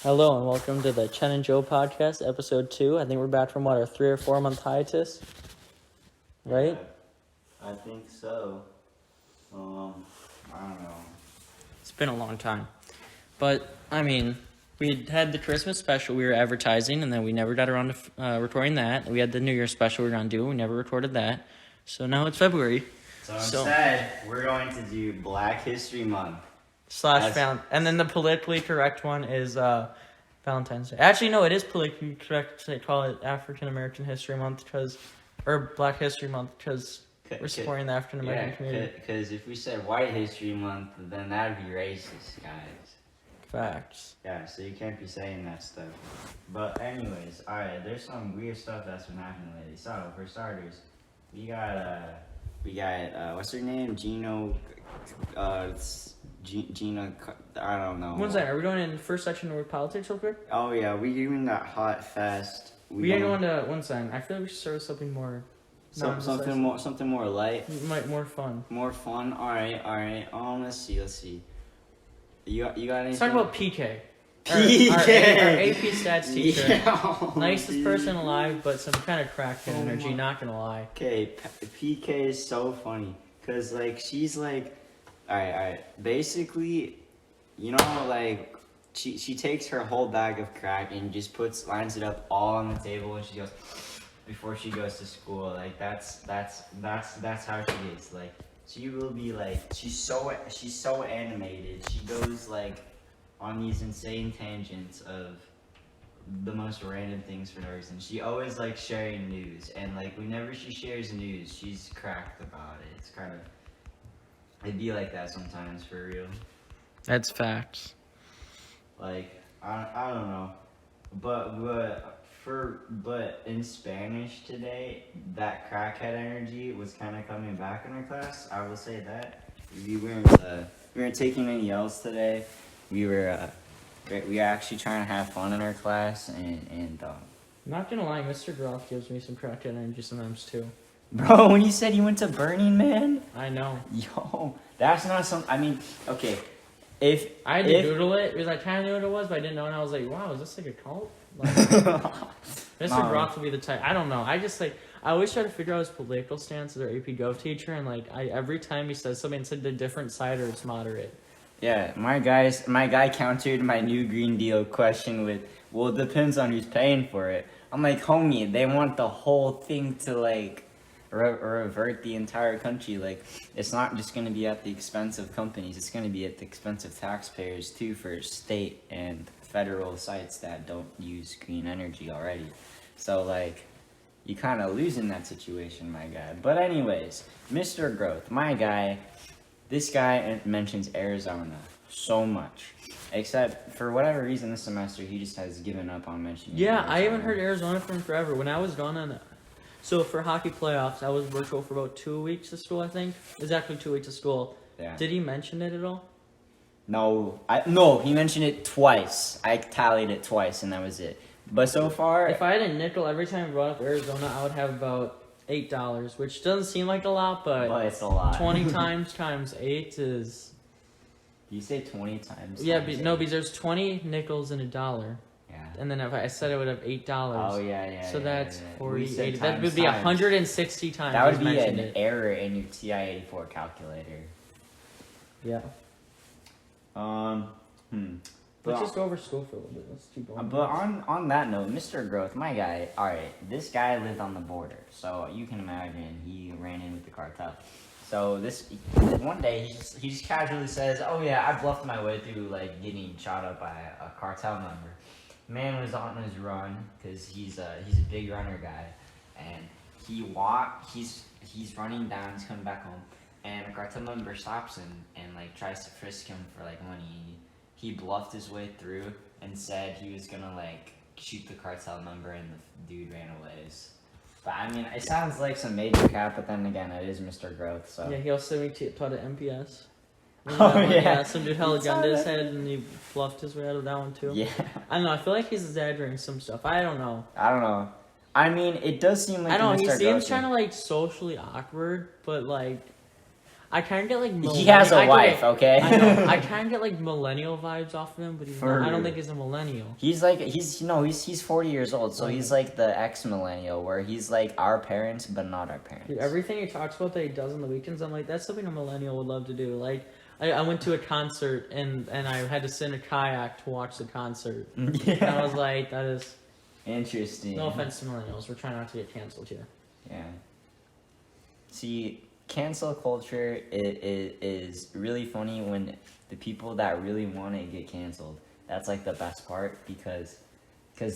Hello and welcome to the Chen and Joe podcast, episode 2. I think we're back from our 3 or 4 month hiatus, right? Yeah, I think so. I don't know. It's been a long time. But, we had the Christmas special we were advertising, and then we never got around to recording that. We had the New Year's special we were going to do. We never recorded that. So now it's February. So instead, we're going to do Black History Month. And then the politically correct one is Valentine's Day. Actually, no, it is politically correct to call it African American History Month or Black History Month because we're supporting the African American community. Because if we said White History Month, then that'd be racist, guys. Facts. Yeah, so you can't be saying that stuff. But anyways, alright, there's some weird stuff that's been happening lately. So, for starters, we got what's her name? Gina, I don't know. One second, are we going in first section with politics real quick? Oh yeah, we doing that hot fast. We ain't going to one second. I feel like we should start with something more something more light. More fun. More fun. Alright. Let's see. You got anything? Let's talk about PK. PK. Our AP stats teacher. Yeah, nicest person alive, but some kind of crackhead energy, not gonna lie. Okay, PK is so funny. Cause she's alright. Basically, she takes her whole bag of crack and just lines it up all on the table and she goes before she goes to school. That's how she is. She will be she's so animated. She goes on these insane tangents of the most random things for no reason. She always sharing news, and whenever she shares news, she's cracked about it. It's kind of, it'd be like that sometimes, for real. That's facts. I don't know, but in Spanish today, that crackhead energy was kind of coming back in our class. I will say that we weren't taking any L's today. We were actually trying to have fun in our class, and Not gonna lie, Mr. Groff gives me some crackhead energy sometimes too. Bro, when you said you went to Burning Man, I know. Yo, that's not some. I mean, okay, I had to Google it because I kind of knew what it was, but I didn't know, and I was like, "Wow, is this a cult?" Mr. Groff would be the type. I don't know. I always try to figure out his political stance as our AP Gov teacher, and every time he says something, it's the different side or it's moderate. Yeah, my guy countered my new Green Deal question with, well, it depends on who's paying for it. I'm like, homie, they want the whole thing to revert the entire country. It's not just going to be at the expense of companies, it's going to be at the expense of taxpayers too, for state and federal sites that don't use green energy already. So you kind of lose in that situation, my guy. But anyways, Mr. Growth, my guy, this guy mentions Arizona so much. Except for whatever reason this semester, he just has given up on mentioning Arizona. I haven't heard Arizona from forever. When I was gone so for hockey playoffs, I was virtual for about 2 weeks of school, I think. Exactly 2 weeks of school. Yeah. Did he mention it at all? No, he mentioned it twice. I tallied it twice, and that was it. But so far, if I had a nickel every time I brought up Arizona, I would have about $8, which doesn't seem like a lot, but it's a lot. 20 times 8 is. You say 20 times? Yeah, because there's 20 nickels in $1. Yeah. And then if I said it would have $8. Oh yeah. So that's 40, 80. That would times. be 160 times. That would be an error in your TI-84 calculator. Yeah. Let's just go over school for a little bit. Let's keep going. But on that note, Mr. Growth, my guy, alright, this guy lived on the border. So you can imagine he ran in with the cartel. So one day he just casually says, "Oh yeah, I bluffed my way through getting shot up by a cartel member." Man was on his run because he's a big runner guy, and he's running down, he's coming back home, and a cartel member stops him and tries to frisk him for money. He bluffed his way through and said he was gonna shoot the cartel member, and the dude ran away. But I mean, it sounds like some major cap, but then again, it is Mr. Growth, so. Yeah, he also taught at MPS. Oh, yeah. Some dude held a gun to his head and he bluffed his way out of that one too. Yeah. I don't know, I feel like he's exaggerating some stuff. I don't know. I mean, it does seem like I don't know, he seems kind of socially awkward, but I kind of get like He has a wife, okay? I know. I kind of get like millennial vibes off of him, but I don't think he's a millennial. He's 40 years old, so he's like the ex-millennial, where he's like our parents, but not our parents. Dude, everything he talks about that he does on the weekends, I'm like, that's something a millennial would love to do. Like, I went to a concert and I had to sit in a kayak to watch the concert. Yeah. And I was like, that is Interesting. no offense to millennials. We're trying not to get canceled here. Yeah. See, cancel culture is really funny when the people that really want to get canceled. That's like the best part because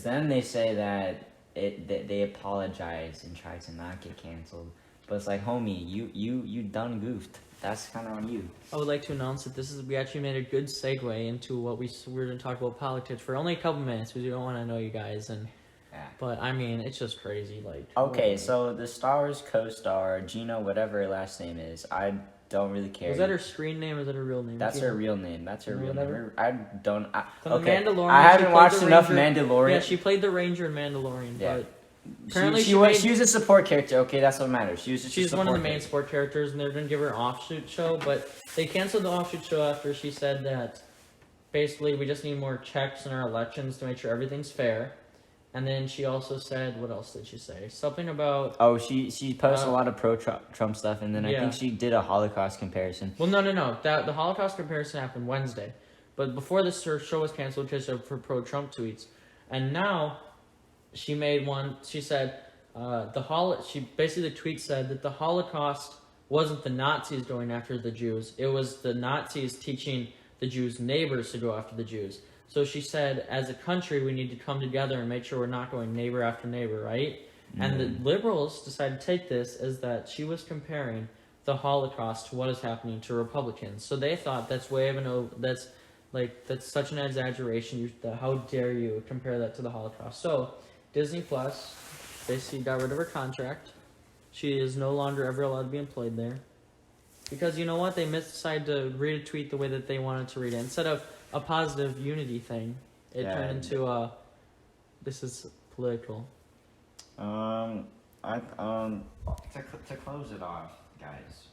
then they say that they apologize and try to not get canceled. But it's like, homie, you done goofed. That's kind of on you. I would like to announce that we actually made a good segue into what we're going to talk about politics for only a couple minutes because we don't want to know you guys and. Yeah. But I mean, it's just crazy. Like. Okay, so the Star Wars co-star Gina, whatever her last name is, I don't really care. Is that her screen name or is that her real name? That's her real name. That's her real name. I don't. From the Mandalorian. I haven't watched enough Mandalorian. Yeah, she played the Ranger in Mandalorian. Yeah. But apparently she was a support character. Okay, that's what matters. She's one of the main support characters, and they're gonna give her an offshoot show. But they canceled the offshoot show after she said that basically we just need more checks in our elections to make sure everything's fair. And then she also said, what else did she say? Something about... Oh, she posted a lot of pro-Trump stuff, and then I think she did a Holocaust comparison. Well, no. The Holocaust comparison happened Wednesday. But before this, her show was canceled just for pro-Trump tweets. And now, she made one, she said, basically the tweet said that the Holocaust wasn't the Nazis going after the Jews. It was the Nazis teaching the Jews' neighbors to go after the Jews. So she said, as a country, we need to come together and make sure we're not going neighbor after neighbor, right? Mm. And the liberals decided to take this as that she was comparing the Holocaust to what is happening to Republicans. So they thought that's that's such an exaggeration. How dare you compare that to the Holocaust? So Disney Plus basically got rid of her contract. She is no longer ever allowed to be employed there. Because you know what? They decided to read a tweet the way that they wanted to read it. Instead of a positive unity thing, it turned into this is political. To close it off, guys,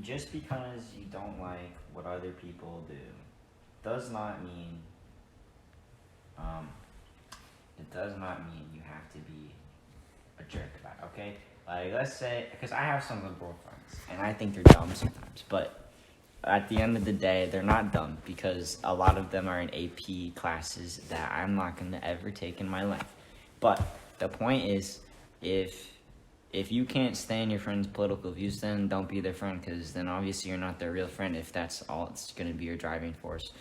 just because you don't like what other people do does not mean you have to be a jerk about it, okay? Like, let's say, because I have some liberal friends, and I think they're dumb sometimes, but at the end of the day, they're not dumb because a lot of them are in AP classes that I'm not going to ever take in my life. But the point is, if you can't stand your friend's political views, then don't be their friend because then obviously you're not their real friend if that's all it's going to be your driving force.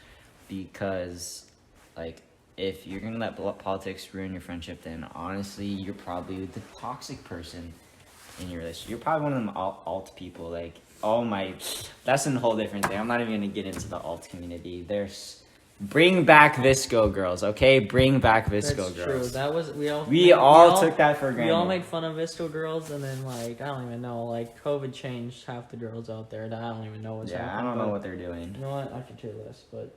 Because, like, if you're going to let politics ruin your friendship, then honestly, you're probably the toxic person in your relationship. You're probably one of them alt people, like, that's a whole different thing. I'm not even gonna get into the alt community. Bring back Visco girls, okay? Bring back Visco girls. That's true. That was we all took that for granted. We all made fun of Visco girls, and then I don't even know. Like COVID changed half the girls out there. That I don't even know what's happening. I don't know what they're doing. You know what? I could care less. But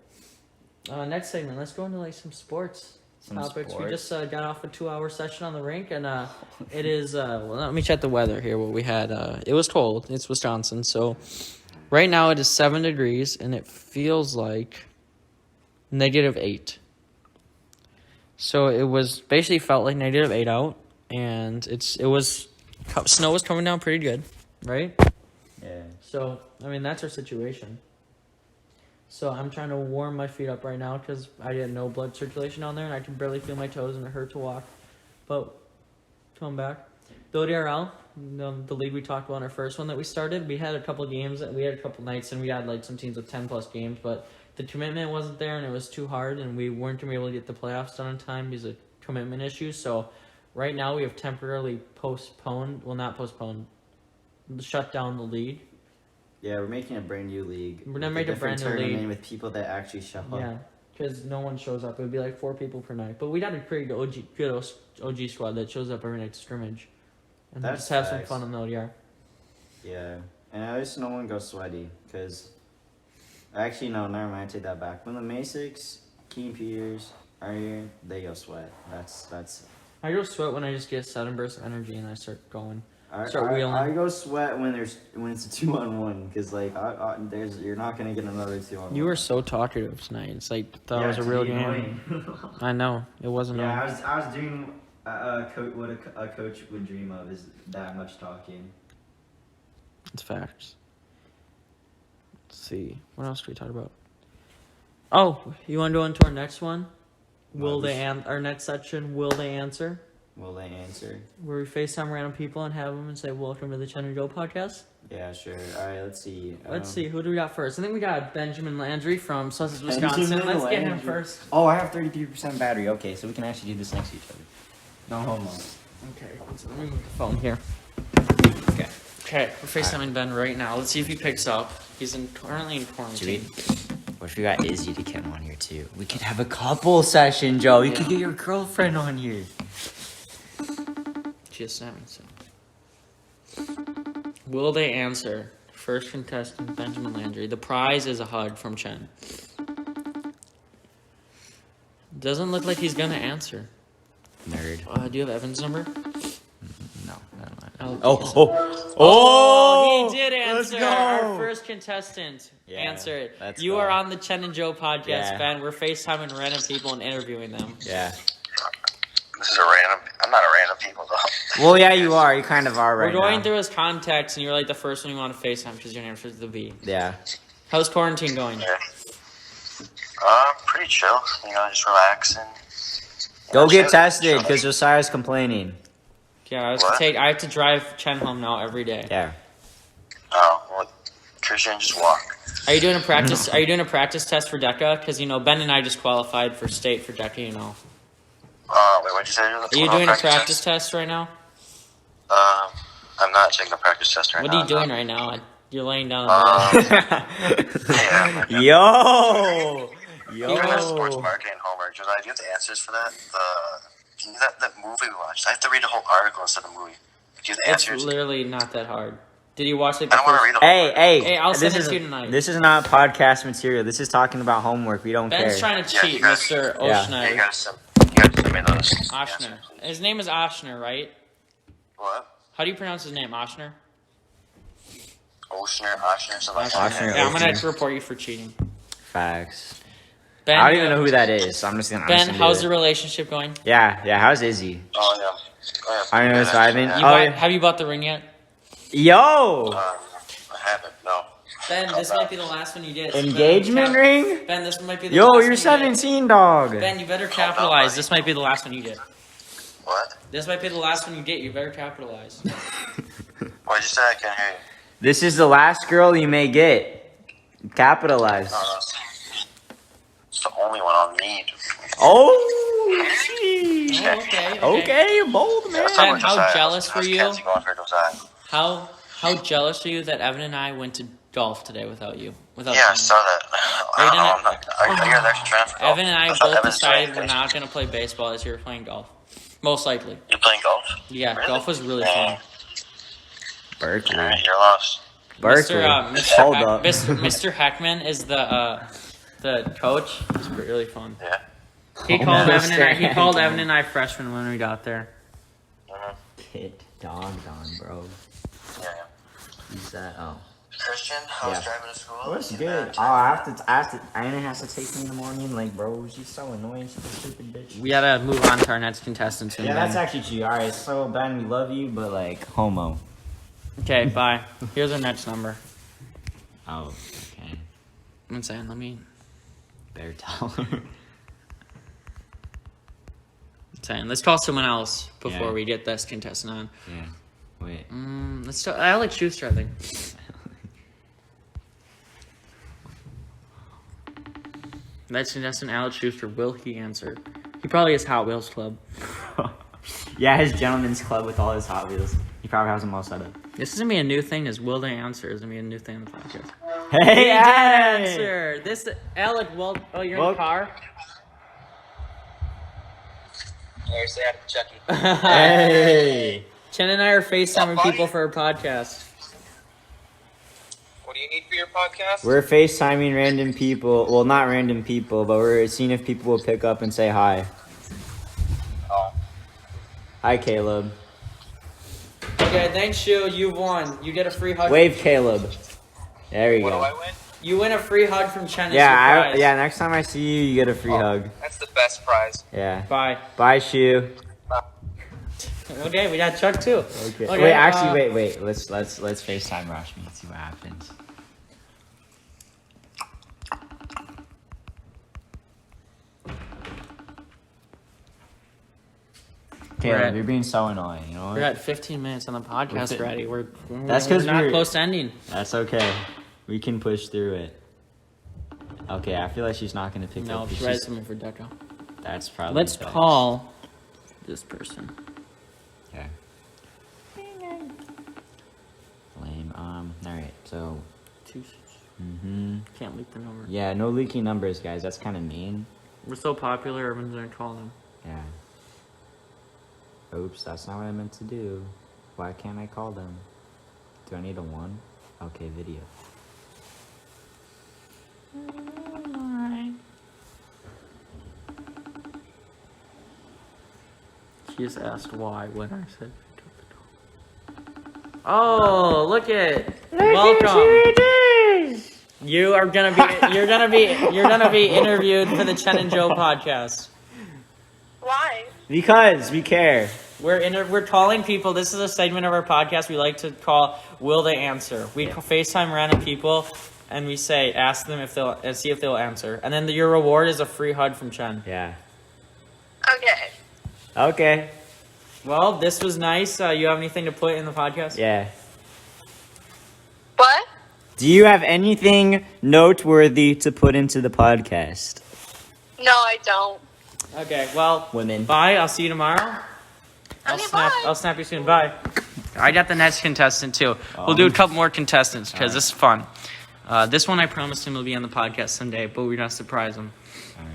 next segment, let's go into some sports. Topics. We just got off a 2-hour session on the rink, and it is. Let me check the weather here. What we had. It was cold. It's Wisconsin, so right now it is 7 degrees, and it feels like -8. So it was basically felt like -8 out, and snow was coming down pretty good, right? Yeah. So I mean that's our situation. So I'm trying to warm my feet up right now because I had no blood circulation on there and I can barely feel my toes and it hurt to walk. But coming back, the ODRL, the league we talked about in our first one that we started, we had a couple games, we had a couple nights, and we had like some teams with 10+ games, but the commitment wasn't there and it was too hard and we weren't going to be able to get the playoffs done in time because of commitment issues. So right now we have temporarily shut down the league. Yeah, we're making a brand new league. We're gonna make a brand new league with people that actually show up. Yeah, because no one shows up. It would be like 4 people per night. But we'd have a pretty good OG squad that shows up every night to scrimmage, and just have some fun on the ODR. Yeah, and at least no one goes sweaty. Because actually, no, never mind. I take that back. When the Masics, Keen Peters are here, they go sweat. That's. I go sweat when I just get a sudden burst of energy and I start going. Start wheeling. I go sweat when it's a 2-on-1 because like you're not gonna get another 2-on-1. You were so talkative tonight. It's like that was a real game. I know it wasn't. Yeah, I was doing what a coach would dream of is that much talking. It's facts. Let's see. What else do we talk about? Oh, you want to go into our next one? Our next section? Will they answer? Will they answer? Where we FaceTime random people and have them and say, "Welcome to the Chen and Joe podcast." Yeah, sure. All right, let's see. Let's see. Who do we got first? I think we got Benjamin Landry from Sussex, Wisconsin. Let's get him first. Oh, I have 33% battery. Okay, so we can actually do this next to each other. No homo. Okay, so let me move the phone here. Okay. Okay, we're FaceTiming Ben right now. Let's see if he picks up. He's currently in quarantine. What if we got Izzy to get on here too? We could have a couple session, Joe. You could get your girlfriend on here. She has 7, so. Will they answer? First contestant, Benjamin Landry. The prize is a hug from Chen. Doesn't look like he's gonna answer. Nerd. Do you have Evan's number? No, I don't. Oh, he did answer. Let's go. Our first contestant answered. You are on the Chen and Joe podcast, Ben. We're FaceTiming random people and interviewing them. Yeah. This is a random. I'm not a random people though. Well, yeah, you are. You kind of are right now. We're going through his contacts, and you're like the first one you want to FaceTime because your name starts with the V. Yeah. How's quarantine going? Yeah. Pretty chill. Just relaxing. Go get tested because Josiah's complaining. Yeah, I have to drive Chen home now every day. Yeah. Oh, well, Christian, just walk. Are you doing a practice? Are you doing a practice test for DECA? Because Ben and I just qualified for state for DECA. Wait, what'd you say? Are you doing a practice test right now? I'm not taking a practice test right now. What are you doing right now? You're laying down. Yeah. Yo. You have sports marketing homework. Do you have the answers for that? That movie we watched. I have to read a whole article instead of a movie. Do you have the answers? It's literally not that hard. Did you watch it? I don't want to read the whole Hey, I'll send it to you tonight. This is not podcast material. This is talking about homework. We don't care. Ben's trying to cheat, Mr. Oshner. Yeah, you gotta send me those. Oshner. His name is Oshner, right? What? How do you pronounce his name? Oshner? Oshner, something like that. Oshner. Yeah, I'm going to report you for cheating. Facts. Ben, I don't even know who that is, so I'm just gonna. Ben, how's the relationship going? Yeah. How's Izzy? Oh yeah. I don't know. So I haven't. Have you bought the ring yet? Yo. I haven't. No. Ben, this might be the last one you get. Engagement ring? Ben, this might be the last one. Yo, you're 17, dog. Ben, you better capitalize. This might be the last one you get. What? This might be the last one you get. You better capitalize. What'd you say? I can't hear you. This is the last girl you may get. Capitalize. It's the only one I'll need. Oh, geez. Okay, bold man. Ben, how jealous were you? How jealous are you that Evan and I went to golf today without you? Yeah, I saw that. Are you guys actually trying for golf? Evan and I both decided we're not going to play baseball this year. We're playing golf. Most likely. You're playing golf? Yeah, really? Golf was really fun. Berkeley. Alright, you're lost. Berkeley. Hold up. Mr. Heckman is the coach. It's really fun. Yeah. He called Evan and I freshmen when we got there. Kid dogged on, bro. Yeah. Who's that? Oh. Christian, how's driving to school? What's good? Oh, I have to. Anna has to take me in the morning. Like, bro, she's so annoying. She's a stupid bitch. We gotta move on to our next contestant soon. Yeah, that's actually true. All right, so Ben, we love you, but like, homo. Okay, bye. Here's our next number. Oh, okay. I'm saying, let me. Bear taller. Let's call someone else before we get this contestant on. Yeah. Wait. Let's start. Alex Schuster, I think. Next contestant, Alex Schuster. Will he answer? He probably has Hot Wheels Club. Yeah, his gentleman's club with all his Hot Wheels. He probably has them all set up. This is gonna be a new thing. Is will they answer? Is gonna be a new thing in the podcast. Hey, he did answer. This Alec. Well, you're in the car. Hey, say hi to Chucky. Hey. Chen and I are FaceTiming people for our podcast. What do you need for your podcast? We're FaceTiming random people. Well, not random people, but we're seeing if people will pick up and say hi. Oh. Hi, Caleb. Okay, Okay, thanks, Shu. You've won. You get a free hug. Wave Caleb. There you What go. do I win? You win a free hug from Chen. Yeah, next time I see you, you get a free hug. That's the best prize. Yeah. Bye. Bye, Shu. Okay, we got Chuck too. Okay. Okay, Wait, actually, wait. Let's FaceTime Rashmi and see what happens. Caleb, you're being so annoying. You know what? We're at 15 minutes on the podcast already. That's we're 'cause not we're- close to ending. That's okay. We can push through it. Okay, I feel like she's not gonna pick No, up. she writes something for Deco. That's probably. Let's best. call this person. Okay. Lame. All right. So. Can't leak the number. Yeah, no leaking numbers, guys. That's kind of mean. We're so popular, everyone's gonna call them. Yeah. Oops, that's not what I meant to do. Why can't I call them? Do I need a 1? Okay, video. She just asked why when I said pick up the dog. Oh, look it! Welcome. You are gonna be. You're gonna be interviewed for the Chen and Joe podcast. Why? Because we care. We're calling people. This is a segment of our podcast we like to call "Will They Answer?" We FaceTime random people, and we say, ask them if they'll, and see if they'll answer. And then your reward is a free hug from Chen. Yeah. Okay. Okay. Well, this was nice. You have anything to put in the podcast? Yeah. What? Do you have anything noteworthy to put into the podcast? No, I don't. Okay. Well, Women. bye. I'll see you tomorrow. Okay, bye. I'll snap you soon. Bye. I got the next contestant too. We'll do a couple more contestants because this is fun. This one I promised him will be on the podcast someday, but we're gonna surprise him. All right.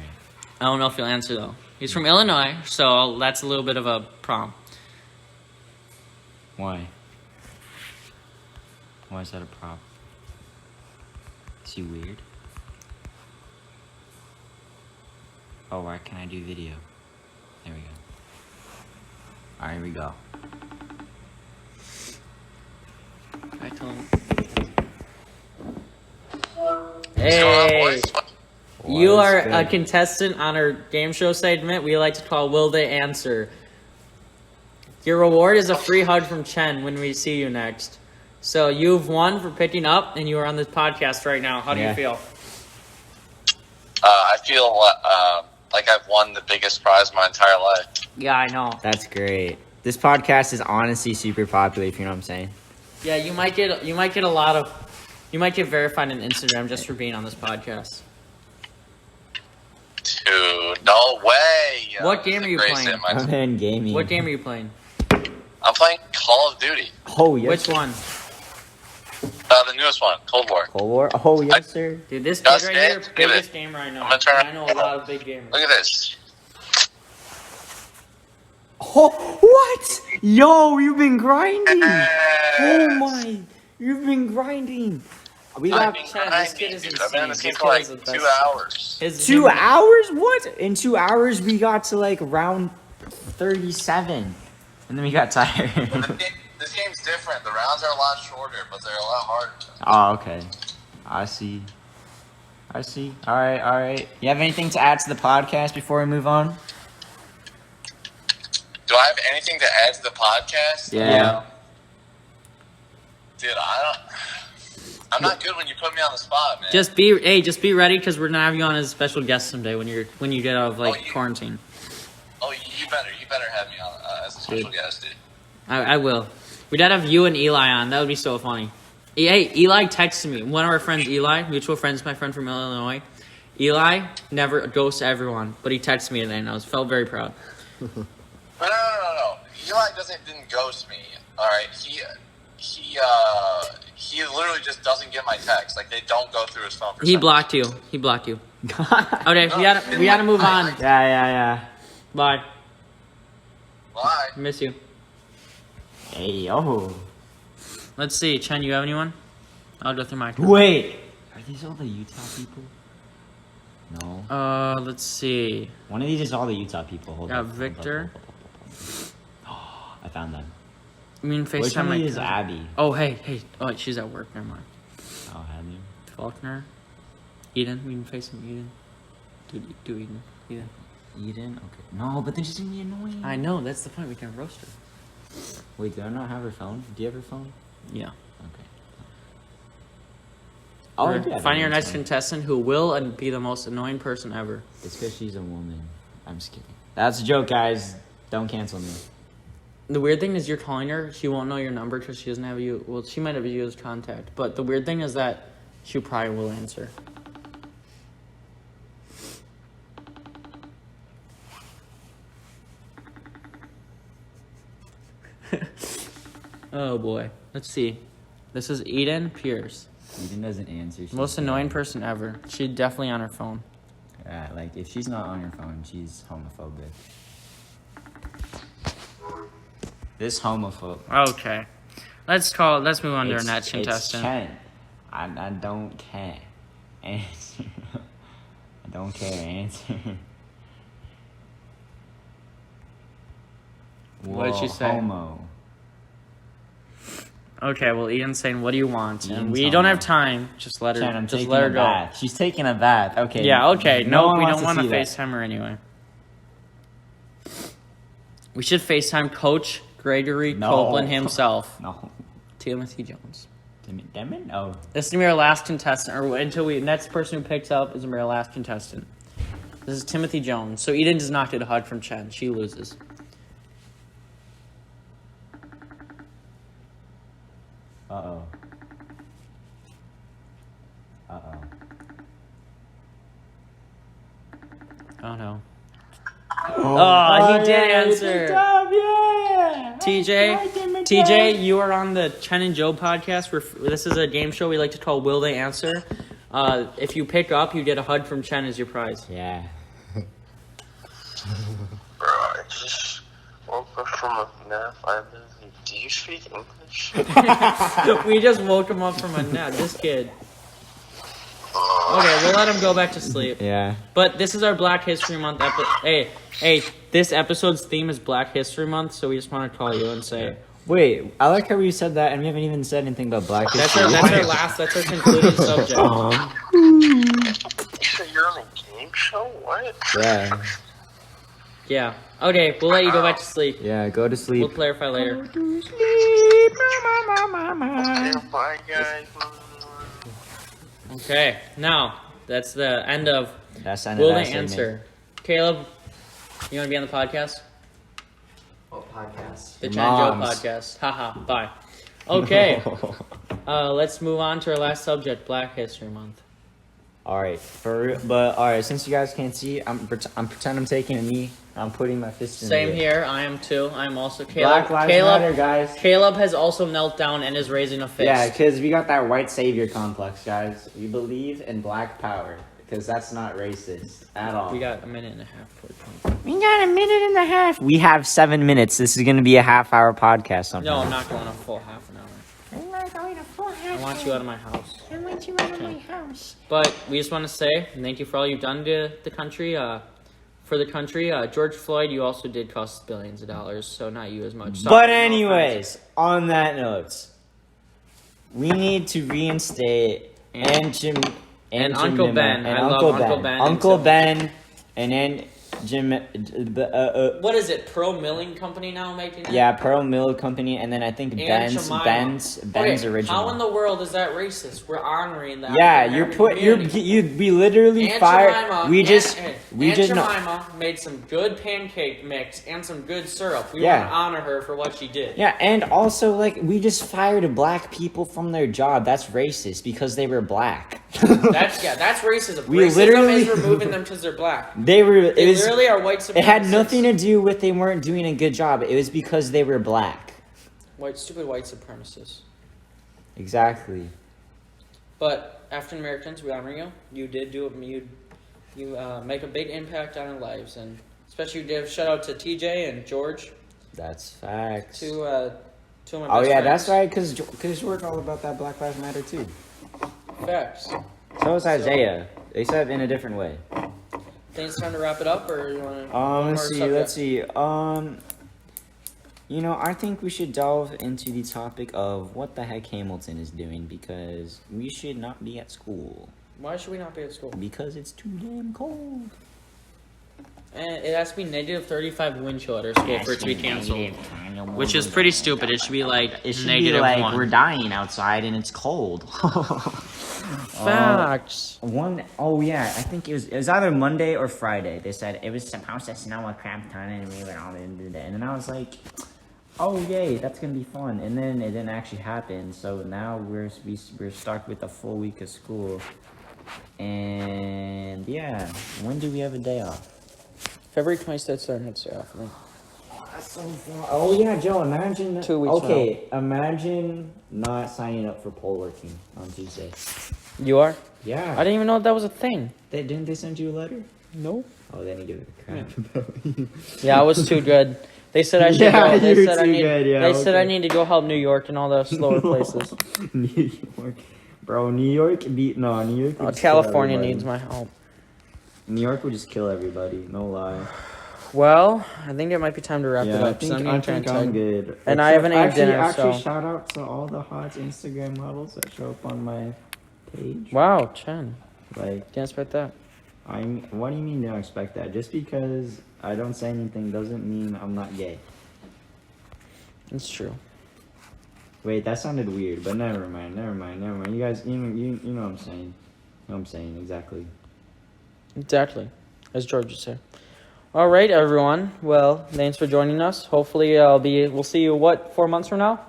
I don't know if he'll answer though. He's from Illinois, so that's a little bit of a problem. Why? Why is that a problem? Is he weird? Oh, why can't I do video? There we go. Alright, here we go. I told him. What's going on, Hey, boys? you What's are good? a contestant on our game show segment we like to call Will They Answer? Your reward is a free hug from Chen when we see you next. So you've won for picking up, and you are on this podcast right now. How do you feel? I feel like I've won the biggest prize of my entire life. Yeah, I know. That's great. This podcast is honestly super popular, if you know what I'm saying. Yeah, you might get verified on Instagram just for being on this podcast. Dude, no way. What game are you Grace playing? in my- I'm in gaming. What game are you playing? I'm playing Call of Duty. Oh, yes. Which one? The newest one, Cold War. Cold War? Oh, yes, sir. Dude, this Just kid right here, it. Look at biggest it. gamer I know. I'm gonna turn I know a lot of big gamers. Look at this. Oh, what? Yo, you've been grinding. Oh, my. You've been grinding. We I've got been Chen, this grinding, kid is dude. I've been in this insane. game for like This kid is the 2 best. hours. His 2 hours? What? In 2 hours, we got to like round 37. And then we got tired. This game's different. The rounds are a lot shorter, but they're a lot harder. Oh, okay. I see. All right. You have anything to add to the podcast before we move on? Do I have anything to add to the podcast? Yeah. Dude, I'm not good when you put me on the spot, man. Just be ready because we're gonna have you on as a special guest someday when you get out of quarantine. Oh, you better have me on as a special guest, dude. I will. We'd have you and Eli on. That would be so funny. Hey, Eli texted me. One of our friends, Eli, mutual friends, my friend from Illinois. Eli never goes to everyone, but he texted me today, and I felt very proud. No. Eli didn't ghost me. All right, he literally just doesn't get my texts. Like they don't go through his phone. For He some blocked you. Okay, we gotta move on. Yeah. Bye. reason. Why? I miss you. Hey, yo. Let's see, Chen. You have anyone? I'll go through my. Wait. Are these all the Utah people? No. Let's see. One of these is all the Utah people. Hold Got up. Victor. Oh, I found them. I mean, Which FaceTime one my is cousin. Abby? Oh, hey. Oh, she's at work. Never mind. Oh, Abby. Faulkner. Eden. We can FaceTime Eden. Do Eden. Eden? Okay. No, but then she's gonna be annoying. I know. That's the point. We can roast her. Wait, do I not have her phone? Do you have her phone? Yeah. Okay. Find your next contestant who will and be the most annoying person ever. It's because she's a woman. I'm just kidding. That's a joke, guys. Don't cancel me. The weird thing is you're calling her. She won't know your number because she doesn't have you. Well, she might have you as contact. But the weird thing is that she probably will answer. Oh boy. Let's see. This is Eden Pierce. Eden doesn't answer. Most annoying person ever. She's definitely on her phone. Yeah, like if she's not on her phone, she's homophobic. This homophobe. Okay. Let's move on to our next It's contestant. Chen. I don't care. Answer. I don't care. Answer. What did you say? Homo. Okay, well, Ian's saying, "What do you want?" And Ian's we don't have homo. time. Just let her. Chen, I'm just taking let her a go. bath. She's taking a bath. Okay. Yeah. Okay. No Nope. one We wants don't want to see that. FaceTime her anyway. We should FaceTime Coach Gregory No. Copeland himself, No. Timothy Jones. Damn it. Oh. This is gonna be our last contestant, or until next person who picks up is gonna be our last contestant. This is Timothy Jones. So Eden does not get a hug from Chen. She loses. Uh-oh. Oh no. Oh, he did answer. Yeah. TJ, you are on the Chen and Joe podcast. This is a game show we like to call Will They Answer. If you pick up, you get a hug from Chen as your prize. Yeah. Bro, I just woke up from a nap. Do you speak English? We just woke him up from a nap. This kid. Okay, we'll let him go back to sleep. Yeah. But this is our Black History Month episode. Hey, this episode's theme is Black History Month, so we just want to call you and say Wait, I like how we said that, and we haven't even said anything about Black History. that's our concluding subject. You said you're on a game show? What? Yeah. Yeah. Okay, we'll let you go back to sleep. Yeah, go to sleep. We'll clarify later. Okay, bye, guys. Okay, now that's the end of That's the end Will of They that segment. Answer. Caleb, you want to be on the podcast? What podcast? The Your Chen and Joe mom's. podcast. Haha, bye. Okay, let's move on to our last subject, Black History Month. All right, since you guys can't see, I'm pretend I'm taking a knee. I'm putting my fist in the Same air. here, I am too. I'm also Caleb. Black Lives Matter, guys. Caleb has also knelt down and is raising a fist. Yeah, because we got that white savior complex, guys. We believe in black power, because that's not racist at all. We got a minute and a half. We got a minute and a half. We have 7 minutes. This is going to be a half-hour podcast. No, I'm not going a full half an hour. I'm not going a full half. I want you out of my house. I want you out of my house. But we just want to say thank you for all you've done to the country. For the country, George Floyd, you also did cost billions of dollars, so not you as much. Sorry, But no anyways, on that note, we need to reinstate And Uncle Ben. I love Uncle Ben. Uncle Ben, and then Jim. What is it? Pro Milling Company now making it? Yeah, Pearl Mill Company, and then I think And Ben's Okay, original. How in the world is that racist? We're honoring that. Yeah, we literally fired. We just Jemima made some good pancake mix and some good syrup. We want to honor her for what she did. Yeah, and also we just fired black people from their job. That's racist because they were black. That's racism. We Racism literally- is removing them because they're black. They literally are white supremacists. It had nothing to do with they weren't doing a good job. It was because they were black. Stupid white supremacists. Exactly. But African Americans, we honor you. You did do it. You make a big impact on our lives, and especially give shout out to TJ and George. That's facts. Two of my best Oh yeah, friends. that's right. Because we're all about that Black Lives Matter too. Facts. So is Isaiah. They said in a different way. Think it's time to wrap it up, or you want to? Let's see. You know, I think we should delve into the topic of what the heck Hamilton is doing because we should not be at school. Why should we not be at school? Because it's too damn cold. And it has to be negative 35 wind chill at our school for it to be canceled. Which is pretty stupid. It should be like It should negative be like 1. we're dying outside and it's cold. Facts. Oh yeah, I think it was either Monday or Friday. They said it was supposed to snow a crap ton and we went all into the day. And then I was like, oh yay, that's gonna be fun. And then it didn't actually happen. So now we're stuck with a full week of school. And yeah, when do we have a day off? February 26th, our next day off. That's so far. Oh yeah, Joe. Imagine. 2 weeks. Okay, imagine not signing up for pole working on Tuesday. You are? Yeah. I didn't even know that was a thing. Didn't they send you a letter? No. Oh, they didn't give it a crap about you. Yeah, I was too good. They said I should Yeah, go. They you're said I too need. good, yeah, they said I okay. need to go help New York and all the slower places. New York, bro. New York New York. would just kill California everybody. needs my help. New York would just kill everybody. No lie. Well, I think it might be time to wrap it Yeah, I up. think, so I'm I getting think tired. I'm good. And I haven't eaten dinner, Actually, so- shout out to all the hot Instagram models that show up on my page. Wow, Chen. Like, Didn't expect that. what do you mean don't expect that? Just because I don't say anything doesn't mean I'm not gay. It's true. Wait, that sounded weird, but never mind. You guys, you know what I'm saying. You know what I'm saying, exactly. Exactly. As George would say. All right, everyone. Well, thanks for joining us. Hopefully, we'll see you, 4 months from now?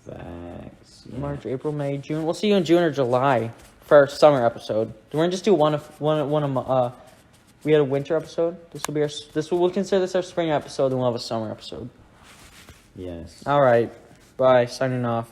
Facts. Yeah. March, April, May, June. We'll see you in June or July for our summer episode. We're gonna just do one. We had a winter episode. We'll consider this our spring episode, and we'll have a summer episode. Yes. All right. Bye. Signing off.